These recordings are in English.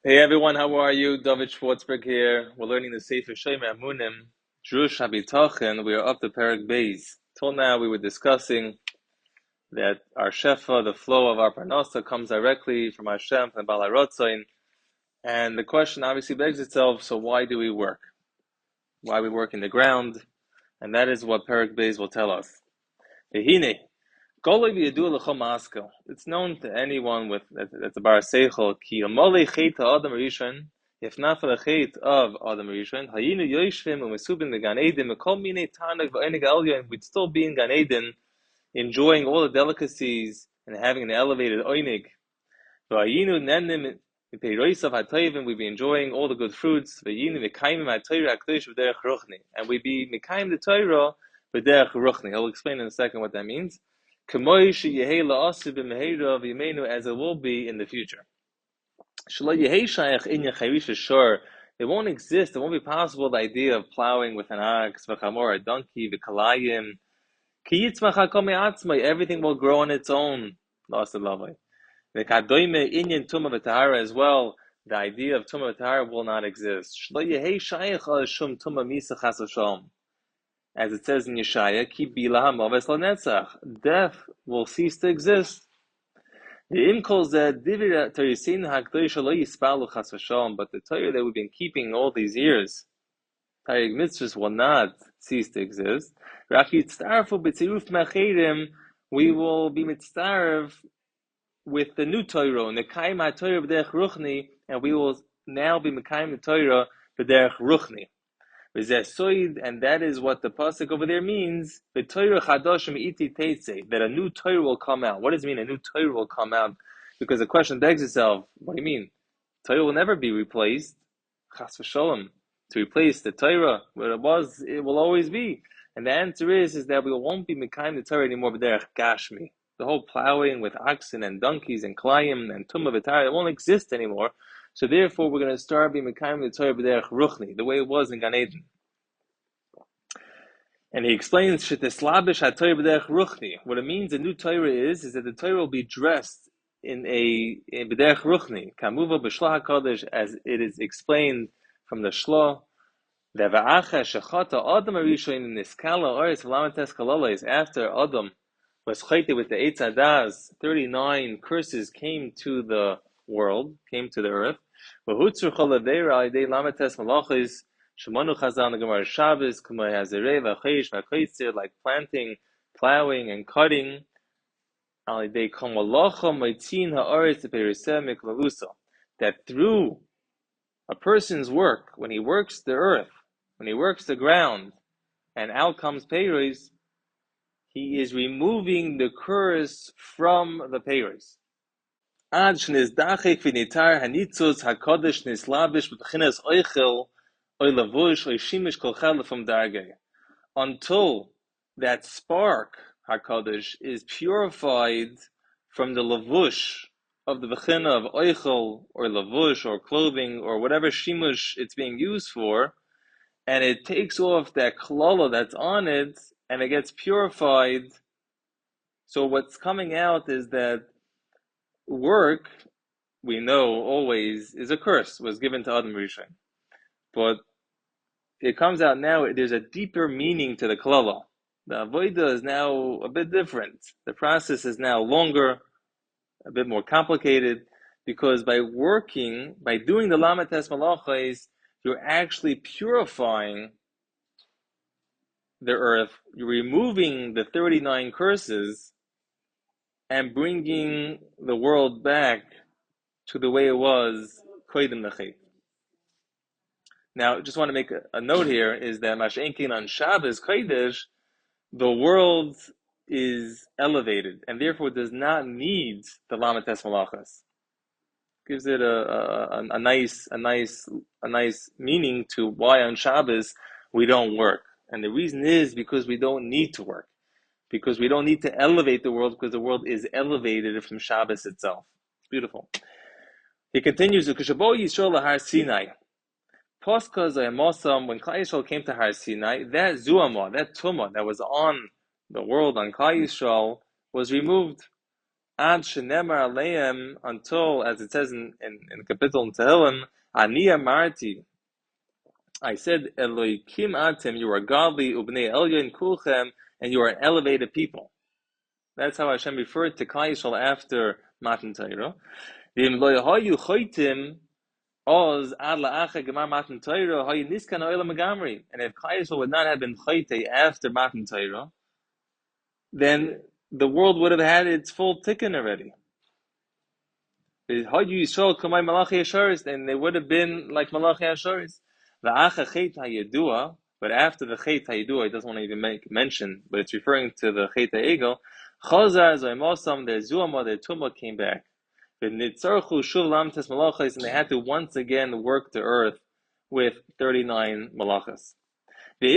Hey everyone, how are you? Schwartzberg here. We're learning the Sefer Shomer Emunim, Derush Bitachon. We are up to Perek Beis. Till now, we were discussing that our shefa, the flow of our parnasa, comes directly from Hashem and Bal HaRatzain. And the question obviously begs itself: so why do we work? Why we work in the ground? And that is what Perek Beis will tell us. Behine. It's known to anyone that's a bar seichel ki amolei chet Adam HaRishon. If not for the chet of Adam HaRishon, hayinu yoshvim u'mesubim the Gan Eden mekol minei tanag v'onig alya, and we'd still be in Gan Eden, enjoying all the delicacies and having an elevated oinig. V'hayinu nenim peirosav hatoivim, we'd be enjoying all the good fruits. V'hayinu mekayim ha'torah hakadosh v'derech ruchni, and we'd be mekayim the Torah v'derech ruchni. I'll explain in a second what that means. As it will be in the future. It won't exist, it won't be possible, the idea of plowing with an ox, a donkey, everything will grow on its own. As well, the idea of tumah v'tahara will not exist. As it says in Yeshaya, death will cease to exist. But the Torah that we've been keeping all these years, Torah mitzvahs, will not cease to exist. We will be mitzvah with the new Torah, and we will now be mekayim the Torah b'derech ruchni. And that is what the pasuk over there means. That a new Torah will come out. What does it mean? A new Torah will come out? Because the question begs itself: what do you mean? Torah will never be replaced. Chas v'sholom. To replace the Torah, what it was, it will always be. And the answer is that we won't be mekayim the Torah anymore. But derech gashmi, the whole plowing with oxen and donkeys and klayim and tumah v'tahara, it won't exist anymore. So therefore, we're going to start being mekayim the Torah b'derech ruchni, the way it was in Gan Eden. And he explains sheteslabish haTorah b'derech ruchni. What it means, the new Torah is that the Torah will be dressed in b'derech ruchni, kamuva b'shlah hakodesh, as it is explained from the Shlah. V'va'acha shechata Adam HaRishon niskala oretz v'lamates kalolos. After Adam was chayte with the Eitz Hadas, 39 curses came to the world, came to the earth. V'hutzur cholaveira alidei lamates Melachos. Shemanu chazal negamar Shabbos kumay hazirei v'achesh v'achoytzer, like planting, plowing, and cutting. Alidei kol malacha moitzin ha'aretz periseh miklalusa. That through a person's work, when he works the earth, when he works the ground, and out comes peiros, he is removing the curse from the peiros. Ad shnizdachek v'nitar hanitzos hakodesh nislabish b'tchinas oichel oy lavush oy shimish kol chad from dargei, until that spark hakodesh is purified from the lavush of the v'china of oichel or lavush or clothing or whatever shimush it's being used for, and it takes off that klala that's on it, and it gets purified. So what's coming out is that work, we know always, is a curse, was given to Adam HaRishon. But it comes out now, there's a deeper meaning to the klala. The avodah is now a bit different. The process is now longer, a bit more complicated, because by working, by doing the lamates malachos, you're actually purifying the earth, you're removing the 39 curses, and bringing the world back to the way it was koydem lechet. Now, just want to make a note here, is that Mash'enkin on Shabbos Kodesh, the world is elevated, and therefore does not need the lamates malachos. Gives it a nice meaning to why on Shabbos we don't work. And the reason is because we don't need to work. Because we don't need to elevate the world, because the world is elevated from Shabbos itself. It's beautiful. He continues, K'shabo Yisrael lahar Sinai. Posca Zayamosam, when Klal Yisrael came to Har Sinai, that zuhama, that tumah that was on the world, on Klal Yisrael, was removed. Ad shenemar aleim, until, as it says in Kapitel in Tehillim, Ani amarti, I said, Eloikim atim, you are godly, ubnei elyon kulchem, and you are an elevated people. That's how Hashem referred to Klal Yisrael after Matan Torah. V'im lo yahayu choitim oz ad la'acha gemar Matan Torah hayu niskan olam megamri. And if Klal Yisrael would not have been choite after Matan Torah, then the world would have had its full tikkun already. Hayu Yisrael kamay Malachi Yasharis, and they would have been like Malachi Yasharis. La'acha chet hayedua, but after the chet hayedua, it doesn't want to even make mention, but it's referring to the chet ha'egel. Chazar zoymosam, their zuhama, their tumah came back. And they had to once again work the earth with 39 Melachos. But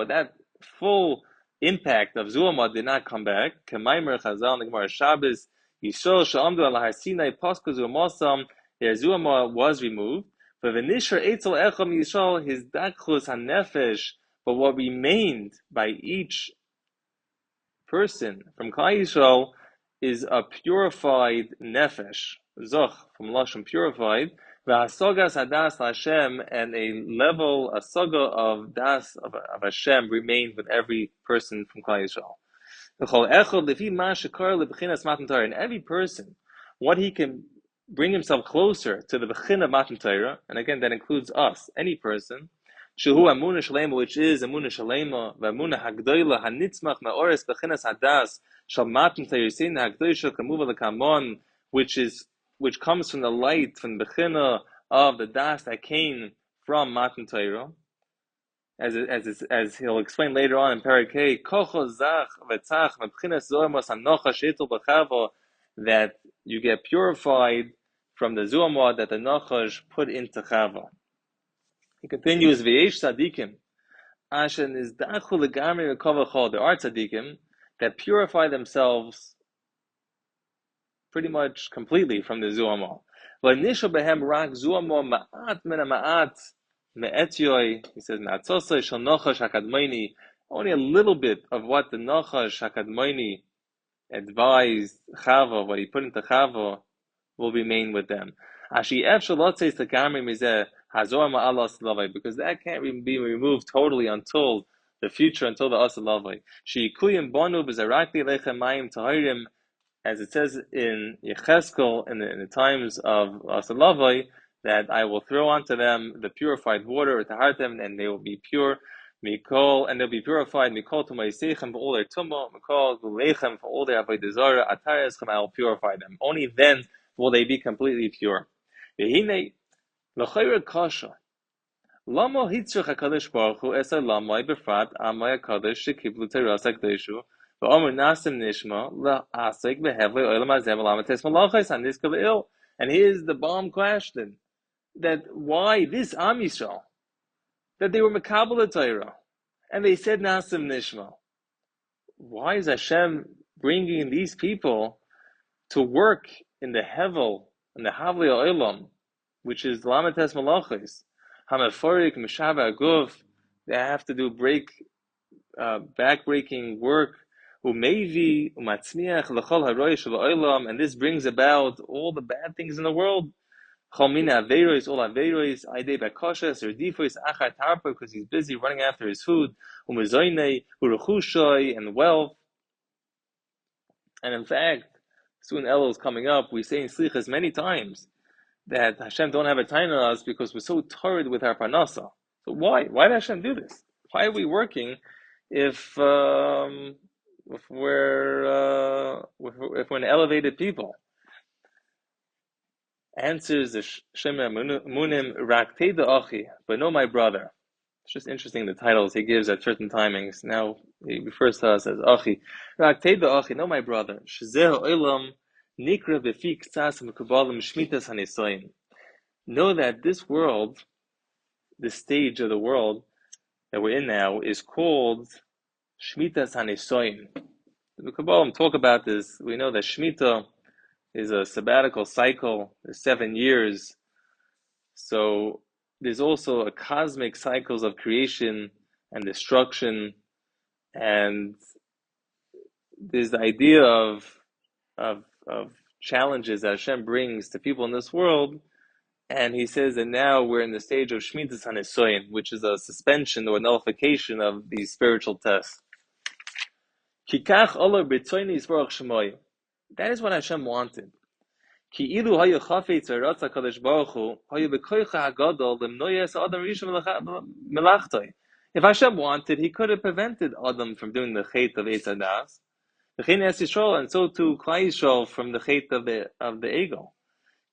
that full impact of zuhama did not come back. Their zuhama was removed. But what remained by each person from Klal Yisrael is a purified nefesh, zoch, from Lashon purified, v'hasagas hadas Hashem, and a level, a saga of das, of Hashem remained with every person from Klal Yisrael. And every person, what he can bring himself closer to the Bechina Matan Torah, and again that includes us, any person, Shehu Amunah Shalema, which is Amunah Shalema, V'Amunah Hagdoila Hanitzmach Ma'ores Bechinas Hadas Shal Matan Torah Yisin Hagdoisha Kamuva L'Kamon, which comes from the light, from the Bechina of the Das that came from Matan Torah, as he'll explain later on in Perek, Kocho Zach V'Tzach Mechinas Zoamos Hanocha Shetul B'Chavo, that you get purified from the zuhama that the Nachash put into Chava. He continues, V'yesh tzadikim, ashen is dachu legamri v'kovachol. There are tzadikim that purify themselves pretty much completely from the zuhama. V'nisho behem rak zuhama ma'at mena ma'at me'etyoy. He says, Na'atzosay shal Nachash hakadmoini. Only a little bit of what the Nachash hakadmoini advised Chava, what he put into Chava, will remain with them. Ashi efshel lotzes legamri mizeh. Because that can't be removed totally until the future, until the Asalavai. As it says in Yecheskel, in the times of Asalavai, that I will throw onto them the purified water to heart them, and they will be pure. Mikol, and they'll be purified. Mikol to Ma'isechem for all their tumah. Mikol Gulechem for all their avodah zarah. Atareschem, I will purify them. Only then will they be completely pure. L'chayra kasha. Lama hitzrich HaKadosh Baruch Hu esay lamai befrat amay HaKadosh shekiblu teras HaKdoshu v'omer nasim nishma la'asek behevle olam hazeh v'lamates malachos haniska v'il. And here's the bomb question, that why this Am Yisrael, that they were mekabel the Torah, and they said nasim nishma. Why is Hashem bringing these people to work in the hevel, in the havli olam, which is lamates malachos, hamaforik mishava aguf? They have to do back-breaking work. Umevi umatzmiach lechol haroy shel olam, and this brings about all the bad things in the world. Chol mina averos, all averos, aidei bakoshes or difos achar tarpa, because he's busy running after his food. Umezoynei uruchushoy, and wealth. And in fact, soon Elul is coming up. We say in Slichas many times that Hashem don't have a time on us because we're so tired with our parnasa. So why did Hashem do this? Why are we working if we're an elevated people? Answers the Shomer Emunim, Raktei Achi, but no, my brother. It's just interesting the titles he gives at certain timings. Now he refers to us as Achi. Raktei Achi, no, my brother. Shezeh Olam. Know that this world, this stage of the world that we're in now, is called Shmitas Hanisoim. The Kabbalah talk about this. We know that Shemitah is a sabbatical cycle, there's 7 years. So there's also a cosmic cycles of creation and destruction, and there's the idea of challenges that Hashem brings to people in this world, and he says that now we're in the stage of Shmitas HaNisoyin, which is a suspension or nullification of these spiritual tests. Kikach olah b'tzoyni yisborach shemoy. That is what Hashem wanted. Ki ilu hayu chafetz v'ratza kadosh baruch hu hayu b'koycha hagadol limnoyes Adam HaRishon melachtoi. If Hashem wanted, He could have prevented Adam from doing the chait of Eitz Hadas, V'chein Es Yisrael, and so too Klai Yisrael from the chait of the ego.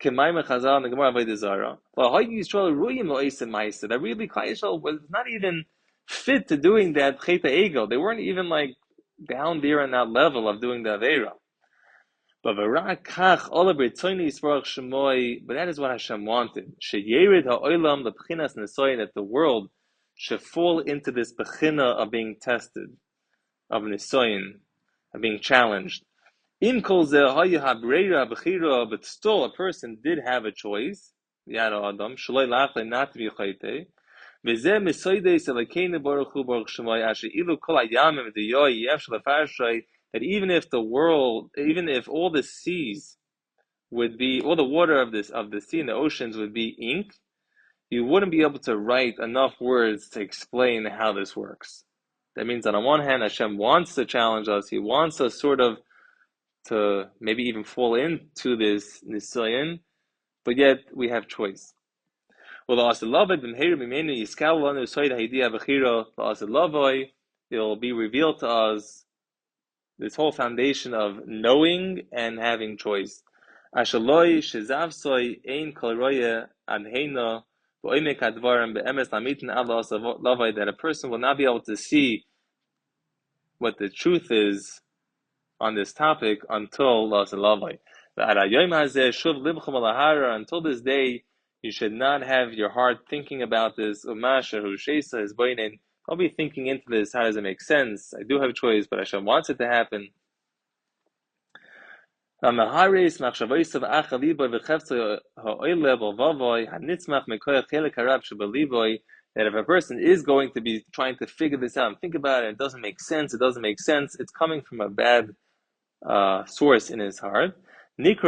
K'mayim Chazal in the Gemara Avodah Zarah. V'hayu Yisrael ruyim lo'esim ma'aseh. That really Klai Yisrael was not even fit to doing that chait of ego. They weren't even like down there on that level of doing the Aveira. But that is what Hashem wanted. That the world should fall into this bechina of being tested, of nisoyin, of being challenged. But still a person did have a choice, not to be chayte. That even if all the seas would be, all the water of the sea and the oceans would be ink, you wouldn't be able to write enough words to explain how this works. That means that on one hand, Hashem wants to challenge us. He wants us sort of to maybe even fall into this nisayon, but yet we have choice. Well, it will be revealed to us this whole foundation of knowing and having choice. That a person will not be able to see what the truth is on this topic until until this day, you should not have your heart thinking about this. I'll be thinking into this. How does it make sense? I do have a choice, but Hashem wants it to happen. That if a person is going to be trying to figure this out and think about it, it doesn't make sense, it's coming from a bad source in his heart. He's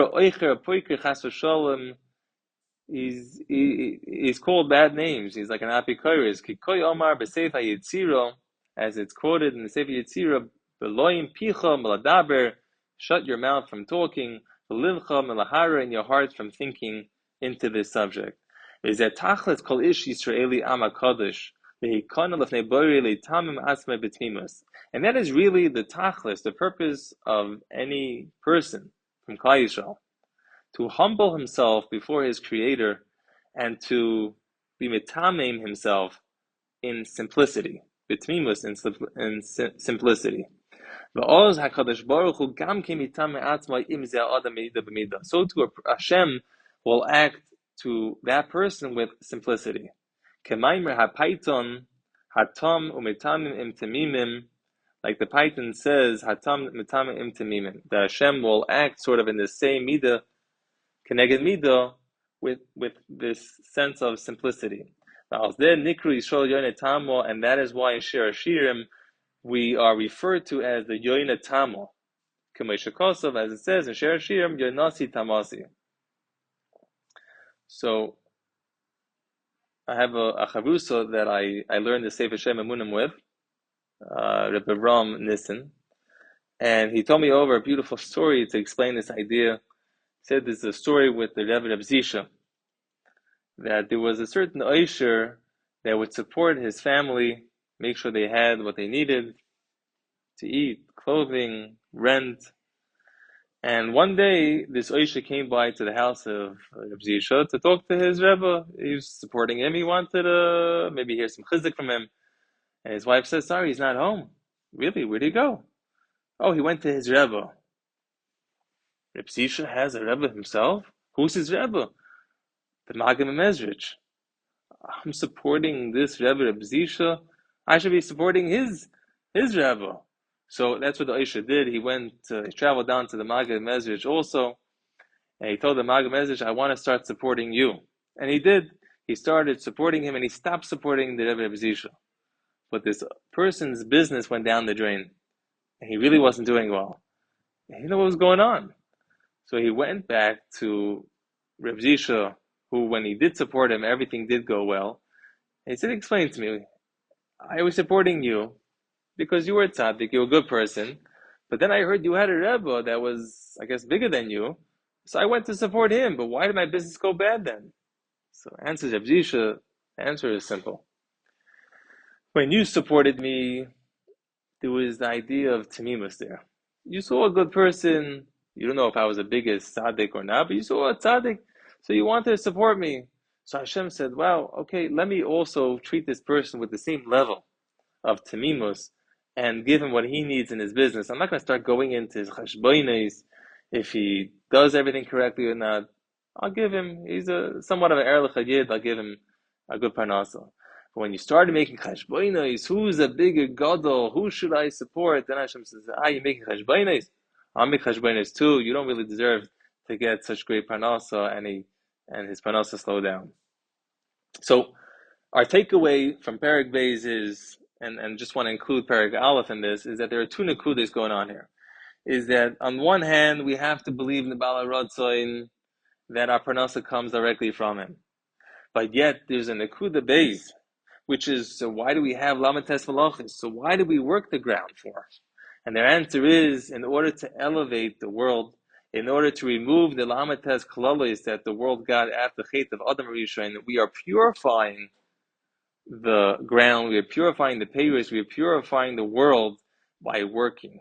called bad names. He's like an apikoros. Kikoy Omar b'Sefer Yitziro, as it's quoted in the Sefer Yitziro, Beloim picha meladaber, shut your mouth from talking, Belivcha melahara, in your heart from thinking into this subject. Is that tachlis kol ish Yisraeli am HaKadosh, v'hikana lefnei borei leitamim asmei b'tmimus. And that is really the tachlis, the purpose of any person from Klal Yisrael, to humble himself before his Creator and to be mitamim himself in simplicity, betmimus in simplicity. So too Hashem will act to that person with simplicity. Like the Python says, that Hashem will act sort of in the same midah, Keneged midah, with this sense of simplicity. And that is why in Shir Hashirim we are referred to as the Yoina Tamo. As it says in Shir Hashirim, Yonasi Tamasi. So I have a chavrusa that I learned the Sefer Shomer Emunim with, Rebbe Ram Nissen, and he told me over a beautiful story to explain this idea. He said there's a story with the Rebbe Reb Zisha, that there was a certain Oisher that would support his family, make sure they had what they needed to eat, clothing, rent. And one day, this Oisher came by to the house of Reb Zisha to talk to his Rebbe. He was supporting him. He wanted to maybe hear some chizuk from him. And his wife says, sorry, he's not home. Really? Where'd he go? Oh, he went to his Rebbe. Reb Zisha has a Rebbe himself? Who's his Rebbe? The Magid Mezrich. I'm supporting this Rebbe, Reb Zisha. I should be supporting his Rebbe. So that's what the Oisha did. He traveled down to the Magid Mezrich also, and he told the Magid Mezrich, I want to start supporting you. And he did. He started supporting him, and he stopped supporting the Rebbe Reb Zisha. But this person's business went down the drain. and he really wasn't doing well. And he didn't know what was going on. So he went back to Reb Zisha, who, when he did support him, everything did go well. And he said, explain to me, I was supporting you because you were a tzaddik, you were a good person, but then I heard you had a Rebbe that was, I guess, bigger than you, so I went to support him, but why did my business go bad then? So answers Reb Zisha, the answer is simple. When you supported me, there was the idea of tamimus there. You saw a good person. You don't know if I was the biggest tzaddik or not, but you saw a tzaddik, so you wanted to support me. So Hashem said, "Wow, okay, let me also treat this person with the same level of tamimus and give him what he needs in his business. I'm not going to start going into his cheshbonos if he does everything correctly or not. I'll give him. He's a somewhat of an erlich yid. I'll give him a good parnasa." But when you started making cheshbonos, who's a bigger gadol? Who should I support? Then Hashem says, you're making cheshbonos. I'll make cheshbonos too. You don't really deserve to get such great parnasa, and his parnasa slow down. So our takeaway from Perek Beis is, and just want to include Perek Aleph in this, is that there are two nekudas going on here. Is that on one hand, we have to believe in the Bala Rodzoin, that our parnasa comes directly from him. But yet, there's a nekuda Beis, which is, so why do we have Lamates Melachos? So why do we work the ground for? And their answer is, in order to elevate the world, in order to remove the Lamates Kalalos that the world got after the Chet of Adam HaRishon, we are purifying the ground, we are purifying the payers, we are purifying the world by working.